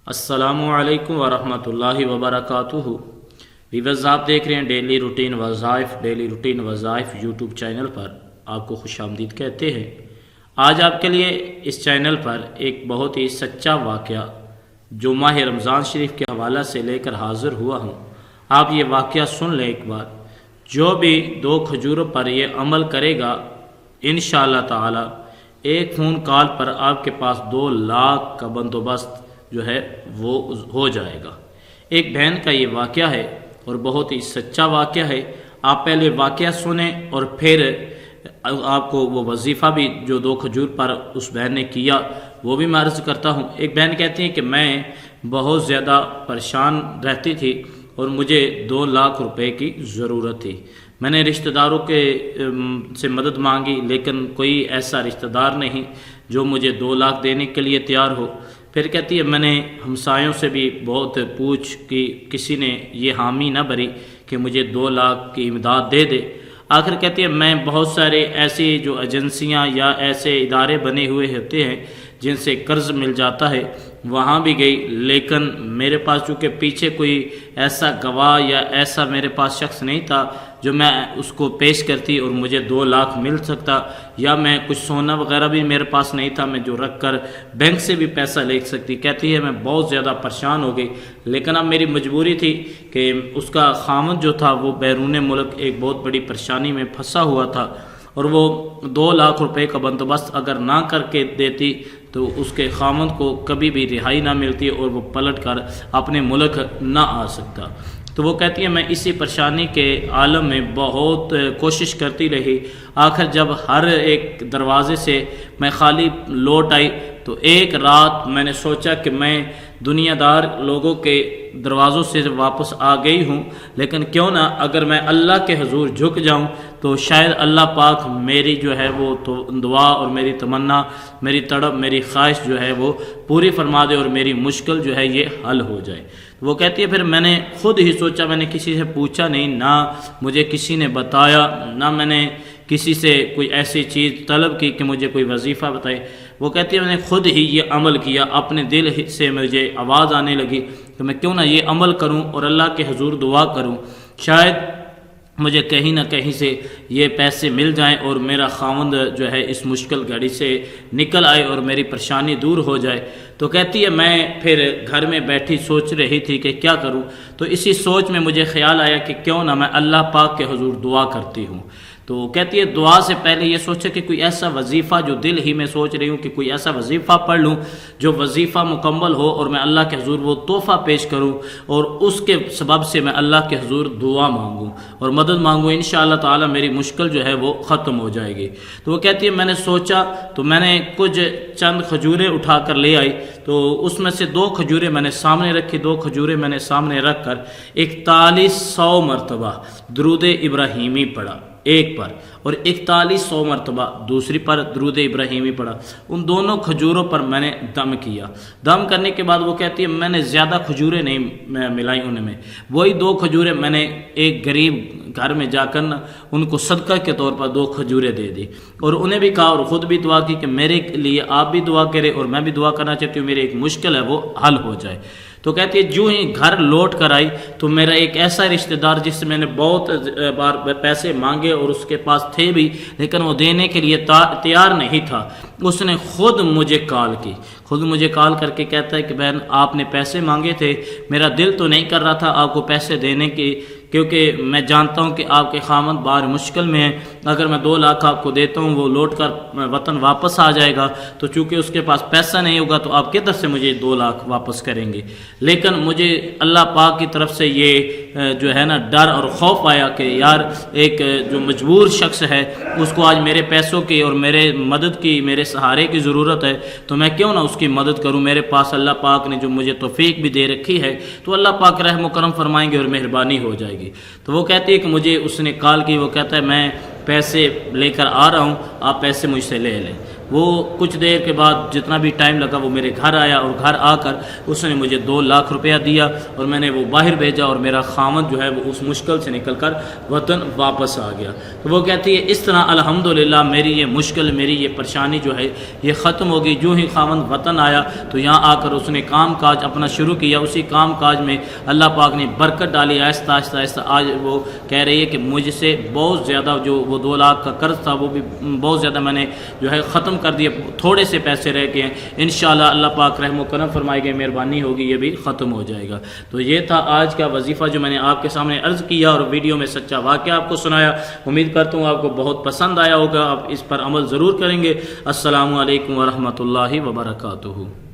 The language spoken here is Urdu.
السلام علیکم ورحمۃ اللہ وبرکاتہ۔ ویورز، آپ دیکھ رہے ہیں ڈیلی روٹین وظائف یوٹیوب چینل پر آپ کو خوش آمدید کہتے ہیں۔ آج آپ کے لیے اس چینل پر ایک بہت ہی سچا واقعہ جو ماہ رمضان شریف کے حوالہ سے لے کر حاضر ہوا ہوں۔ آپ یہ واقعہ سن لیں ایک بار۔ جو بھی 2 کھجوروں پر یہ عمل کرے گا انشاءاللہ تعالی ایک فون کال پر آپ کے پاس 2 لاکھ کا بندوبست جو ہے وہ ہو جائے گا۔ ایک بہن کا یہ واقعہ ہے اور بہت ہی سچا واقعہ ہے۔ آپ پہلے واقعہ سنیں اور پھر آپ کو وہ وظیفہ بھی جو 2 کھجور پر اس بہن نے کیا وہ بھی میں عرض کرتا ہوں۔ ایک بہن کہتی ہیں کہ میں بہت زیادہ پریشان رہتی تھی اور مجھے 2 لاکھ روپے کی ضرورت تھی۔ میں نے رشتہ داروں سے مدد مانگی لیکن کوئی ایسا رشتہ دار نہیں جو مجھے 2 لاکھ دینے کے لیے تیار ہو۔ پھر کہتی ہے میں نے ہمسایوں سے بھی بہت پوچھ کی، کسی نے یہ حامی نہ بھری کہ مجھے 2 لاکھ کی امداد دے دے۔ آخر کہتی ہے میں بہت سارے ایسی جو ایجنسیاں یا ایسے ادارے بنے ہوئے ہوتے ہیں جن سے قرض مل جاتا ہے وہاں بھی گئی، لیکن میرے پاس چونکہ پیچھے کوئی ایسا گواہ یا ایسا میرے پاس شخص نہیں تھا جو میں اس کو پیش کرتی اور مجھے 2 لاکھ مل سکتا، یا میں کچھ سونا وغیرہ بھی میرے پاس نہیں تھا میں جو رکھ کر بینک سے بھی پیسہ لے سکتی۔ کہتی ہے میں بہت زیادہ پریشان ہو گئی، لیکن اب میری مجبوری تھی کہ اس کا خامد جو تھا وہ بیرون ملک ایک بہت بڑی پریشانی میں پھنسا ہوا تھا اور وہ 2 لاکھ روپے کا بندوبست اگر نہ کر کے دیتی تو اس کے خامد کو کبھی بھی رہائی نہ ملتی اور وہ پلٹ کر اپنے ملک نہ آ سکتا۔ تو وہ کہتی ہے میں اسی پریشانی کے عالم میں بہت کوشش کرتی رہی، آخر جب ہر ایک دروازے سے میں خالی لوٹ آئی تو ایک رات میں نے سوچا کہ میں دنیا دار لوگوں کے دروازوں سے واپس آ گئی ہوں، لیکن کیوں نہ اگر میں اللہ کے حضور جھک جاؤں تو شاید اللہ پاک میری جو ہے وہ دعا اور میری تمنا، میری تڑپ، میری خواہش جو ہے وہ پوری فرما دے اور میری مشکل جو ہے یہ حل ہو جائے۔ وہ کہتی ہے پھر میں نے خود ہی سوچا، میں نے کسی سے پوچھا نہیں، نہ مجھے کسی نے بتایا، نہ میں نے کسی سے کوئی ایسی چیز طلب کی کہ مجھے کوئی وظیفہ بتائے۔ وہ کہتی ہے میں نے خود ہی یہ عمل کیا، اپنے دل سے مجھے آواز آنے لگی کہ میں کیوں نہ یہ عمل کروں اور اللہ کے حضور دعا کروں، شاید مجھے کہیں نہ کہیں سے یہ پیسے مل جائیں اور میرا خاوند جو ہے اس مشکل گھڑی سے نکل آئے اور میری پریشانی دور ہو جائے۔ تو کہتی ہے میں پھر گھر میں بیٹھی سوچ رہی تھی کہ کیا کروں، تو اسی سوچ میں مجھے خیال آیا کہ کیوں نہ میں اللہ پاک کے حضور دعا کرتی ہوں۔ تو کہتی ہے دعا سے پہلے یہ سوچا کہ کوئی ایسا وظیفہ جو دل ہی میں سوچ رہی ہوں کہ کوئی ایسا وظیفہ پڑھ لوں جو وظیفہ مکمل ہو اور میں اللہ کے حضور وہ تحفہ پیش کروں اور اس کے سبب سے میں اللہ کے حضور دعا مانگوں اور مدد مانگوں، انشاءاللہ تعالی میری مشکل جو ہے وہ ختم ہو جائے گی۔ تو وہ کہتی ہے میں نے سوچا تو میں نے کچھ چند کھجوریں اٹھا کر لے آئی، تو اس میں سے 2 کھجوریں میں نے سامنے رکھی، 2 کھجوریں میں نے سامنے رکھ کر 4100 مرتبہ درود ابراہیمی پڑھا ایک پر، اور 4100 مرتبہ دوسری پر درود ابراہیمی پڑھا۔ ان دونوں کھجوروں پر میں نے دم کیا۔ دم کرنے کے بعد وہ کہتی ہے میں نے زیادہ کھجوریں نہیں ملائی ان میں، وہی 2 کھجوریں میں نے ایک غریب گھر میں جا کر ان کو صدقہ کے طور پر 2 کھجوریں دے دی اور انہیں بھی کہا اور خود بھی دعا کی کہ میرے لیے آپ بھی دعا کریں اور میں بھی دعا کرنا چاہتی ہوں میری ایک مشکل ہے وہ حل ہو جائے۔ تو کہتی ہے جو ہی گھر لوٹ کر آئی تو میرا ایک ایسا رشتہ دار جس سے میں نے بہت بار پیسے مانگے اور اس کے پاس تھے بھی لیکن وہ دینے کے لیے تیار نہیں تھا، اس نے خود مجھے کال کر کے کہتا ہے کہ بہن آپ نے پیسے مانگے تھے، میرا دل تو نہیں کر رہا تھا آپ کو پیسے دینے کی کیونکہ میں جانتا ہوں کہ آپ کے خامد باہر مشکل میں ہیں، اگر میں 2 لاکھ آپ کو دیتا ہوں وہ لوٹ کر وطن واپس آ جائے گا، تو چونکہ اس کے پاس پیسہ نہیں ہوگا تو آپ کدھر سے مجھے 2 لاکھ واپس کریں گے۔ لیکن مجھے اللہ پاک کی طرف سے یہ جو ہے نا ڈر اور خوف آیا کہ یار ایک جو مجبور شخص ہے اس کو آج میرے پیسوں کی اور میرے مدد کی، میرے سہارے کی ضرورت ہے، تو میں کیوں نہ اس کی مدد کروں۔ میرے پاس اللہ پاک نے جو مجھے توفیق بھی دے رکھی ہے تو اللہ پاک رحم و کرم فرمائیں گے اور مہربانی ہو جائے گی۔ تو وہ کہتی ہے کہ مجھے اس نے کال کی، وہ کہتا ہے میں پیسے لے کر آ رہا ہوں، آپ پیسے مجھ سے لے لیں۔ وہ کچھ دیر کے بعد جتنا بھی ٹائم لگا وہ میرے گھر آیا، اور گھر آ کر اس نے مجھے 2 لاکھ روپیہ دیا، اور میں نے وہ باہر بھیجا، اور میرا خامد جو ہے وہ اس مشکل سے نکل کر وطن واپس آ گیا۔ تو وہ کہتی ہے اس طرح الحمدللہ میری یہ مشکل، میری یہ پریشانی جو ہے یہ ختم ہو گئی۔ جو ہی خامد وطن آیا تو یہاں آ کر اس نے کام کاج اپنا شروع کیا، اسی کام کاج میں اللہ پاک نے برکت ڈالی۔ آہستہ آہستہ آہستہ آج وہ کہہ رہی ہے کہ مجھ سے بہت زیادہ جو وہ 2 لاکھ کا قرض تھا وہ بھی بہت زیادہ میں نے جو ہے ختم کر دیا، تھوڑے سے پیسے رہ گئے ہیں، انشاءاللہ اللہ پاک رحم و کرم فرمائے گا، مہربانی ہوگی یہ بھی ختم ہو جائے گا۔ تو یہ تھا آج کا وظیفہ جو میں نے آپ کے سامنے عرض کیا اور ویڈیو میں سچا واقعہ آپ کو سنایا۔ امید کرتا ہوں آپ کو بہت پسند آیا ہوگا، آپ اس پر عمل ضرور کریں گے۔ السلام علیکم ورحمۃ اللہ وبرکاتہ۔